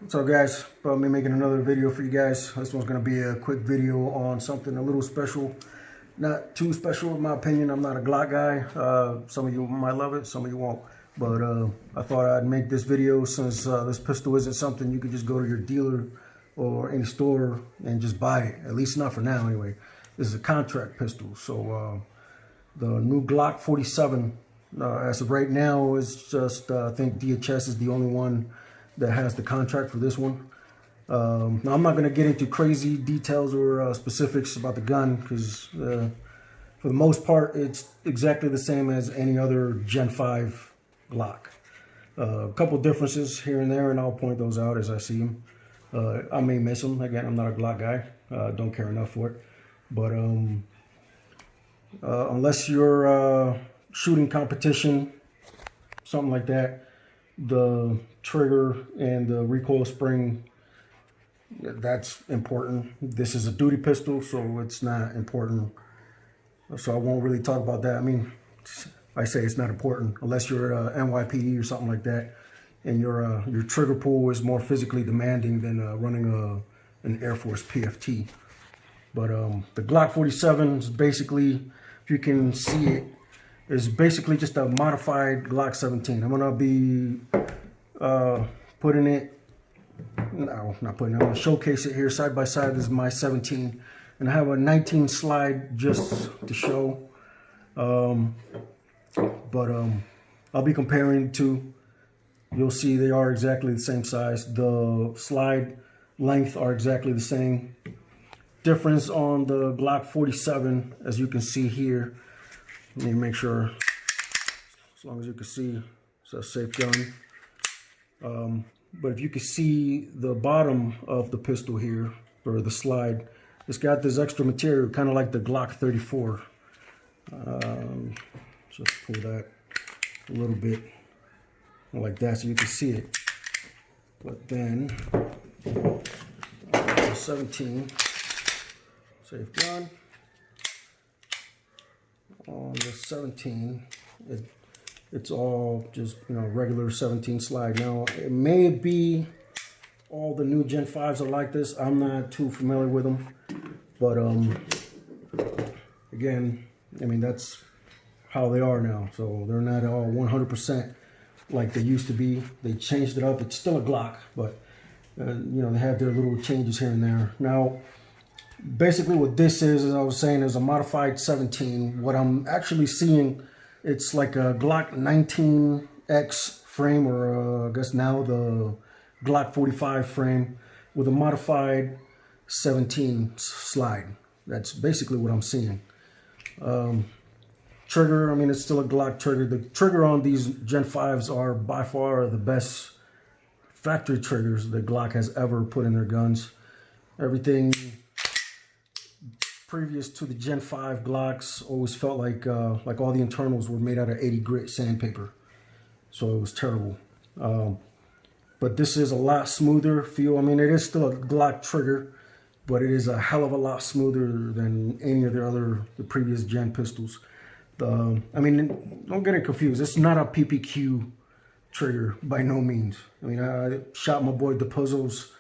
What's up, guys? About me making another video for you guys. This one's going to be a quick video on something a little special. Not too special in my opinion. I'm not a Glock guy. Some of you might love it, some of you won't. But I thought I'd make this video since this pistol isn't something you could just go to your dealer or any store and just buy it. At least not for now anyway. This is a contract pistol. So the new Glock 47, as of right now, is just, I think DHS is the only one that has the contract for this one. Now I'm not going to get into crazy details or specifics about the gun because for the most part it's exactly the same as any other Gen 5 Glock. A couple differences here and there, and I'll point those out as I see them. I may miss them. Again, I'm not a Glock guy. Don't care enough for it. But unless you're shooting competition, something like that, the trigger and the recoil spring, that's important. This is a duty pistol, so it's not important. So I won't really talk about that. I mean, I say it's not important unless you're NYPD or something like that, and your trigger pull is more physically demanding than running an Air Force PFT. But the Glock 47 is basically, if you can see it, is basically just a modified Glock 17. I'm gonna be putting it, no, not putting it, I'm gonna showcase it here side by side. This is my 17, and I have a 19 slide just to show. I'll be comparing the two. You'll see they are exactly the same size. The slide length are exactly the same. Difference on the Glock 47, as you can see here. Let me make sure, as long as you can see, it's a safe gun. But if you can see the bottom of the pistol here, or the slide, it's got this extra material, kind of like the Glock 34. Just pull that a little bit like that so you can see it. But then, 17, safe gun. On the 17, it's all just, regular 17 slide. Now, it may be all the new Gen 5s are like this. I'm not too familiar with them. But, again, I mean, that's how they are now. So they're not all 100% like they used to be. They changed it up. It's still a Glock, but, they have their little changes here and there. Now, basically what this is, as I was saying, is a modified 17. What I'm actually seeing, it's like a Glock 19X frame, or I guess now the Glock 45 frame with a modified 17 slide. That's basically what I'm seeing. Trigger, I mean, it's still a Glock trigger. The trigger on these Gen 5s are by far the best factory triggers that Glock has ever put in their guns. Everything previous to the Gen 5 Glocks always felt like all the internals were made out of 80 grit sandpaper. So it was terrible. But this is a lot smoother feel. I mean, it is still a Glock trigger, but it is a hell of a lot smoother than any of the previous Gen pistols. I mean, don't get it confused. It's not a PPQ trigger by no means. I mean, I shot my boy DePuzzo's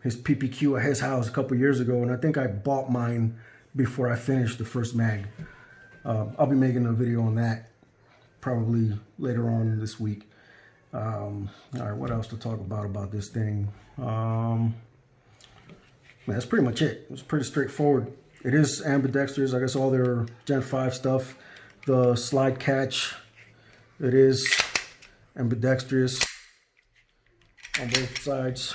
his PPQ at his house a couple years ago, and I think I bought mine before I finished the first mag. I'll be making a video on that probably later on this week. All right, what else to talk about this thing? That's pretty much it. It's pretty straightforward. It is ambidextrous, I guess all their Gen 5 stuff. The slide catch, it is ambidextrous on both sides.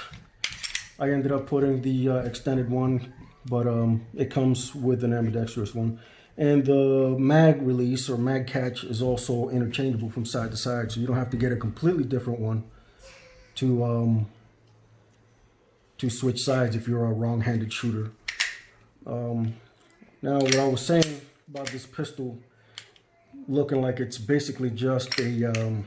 I ended up putting the extended one, but it comes with an ambidextrous one. And the mag release or mag catch is also interchangeable from side to side, so you don't have to get a completely different one to switch sides if you're a wrong-handed shooter. Now, what I was saying about this pistol looking like it's basically just a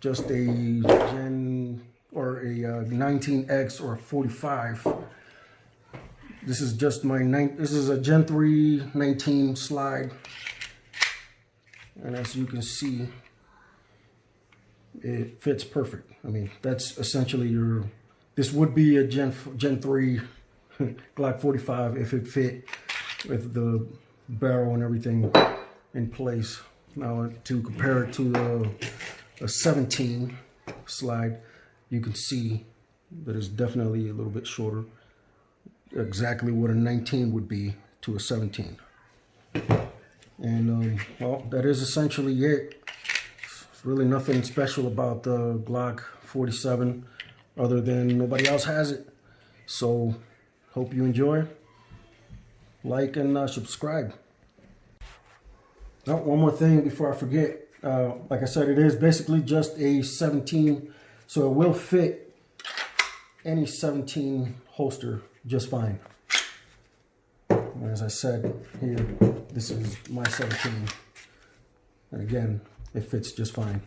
Gen or a 19X or a 45. This is just this is a Gen 3 19 slide, and as you can see, it fits perfect. I mean, that's essentially this would be a Gen 3 Glock 45 if it fit with the barrel and everything in place. Now, to compare it to a 17 slide, you can see that it's definitely a little bit shorter. Exactly what a 19 would be to a 17. And well, that is essentially it. There's really nothing special about the Glock 47 other than nobody else has it. So hope you enjoy. Like and subscribe. Oh, one more thing before I forget. Like I said, it is basically just a 17, so it will fit any 17 holster just fine. And as I said here, this is my 17, and again, it fits just fine.